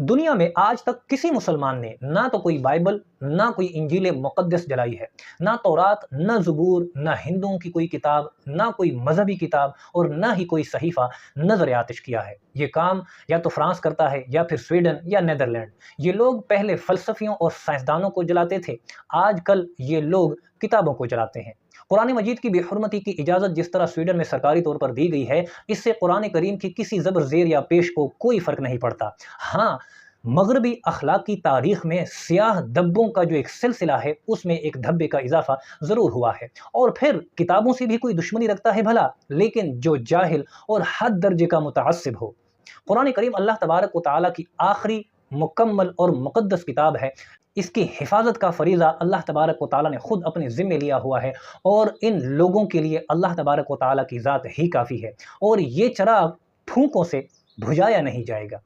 दुनिया में आज तक किसी मुसलमान ने ना तो कोई बाइबल, ना कोई इंजील मुक़द्दस जलाई है, ना तौरात, ना ज़बूर, ना हिंदुओं की कोई किताब, ना कोई मजहबी किताब और ना ही कोई सहीफ़ा नज़र आतिश किया है। ये काम या तो फ्रांस करता है या फिर स्वीडन या नीदरलैंड। ये लोग पहले फ़लसफ़ियों और साइंसदानों को जलाते थे, आजकल ये लोग किताबों को जलाते हैं। कुरान मजीद की बेहुरमती की इजाज़त जिस तरह स्वीडन में सरकारी तौर पर दी गई है, इससे कुरान करीम की किसी ज़बर ज़ेर या पेश को कोई फ़र्क नहीं पड़ता। हाँ, मगरबी अखलाकी तारीख में स्याह धब्बों का जो एक सिलसिला है, उसमें एक धब्बे का इजाफा ज़रूर हुआ है। और फिर किताबों से भी कोई दुश्मनी रखता है भला, लेकिन जो जाहिल और हद दर्जे का मुतअस्सिब हो। कुरान करीम अल्लाह तबारक व तआला की आखिरी मुकम्मल और मुक़द्दस किताब है। इसकी हिफाजत का फ़रीज़ा अल्लाह तबारक व तआला ने खुद अपने ज़िम्मे लिया हुआ है और इन लोगों के लिए अल्लाह तबारक व तआला की ज़ात ही काफ़ी है और ये चराग फूँकों से बुझाया नहीं जाएगा।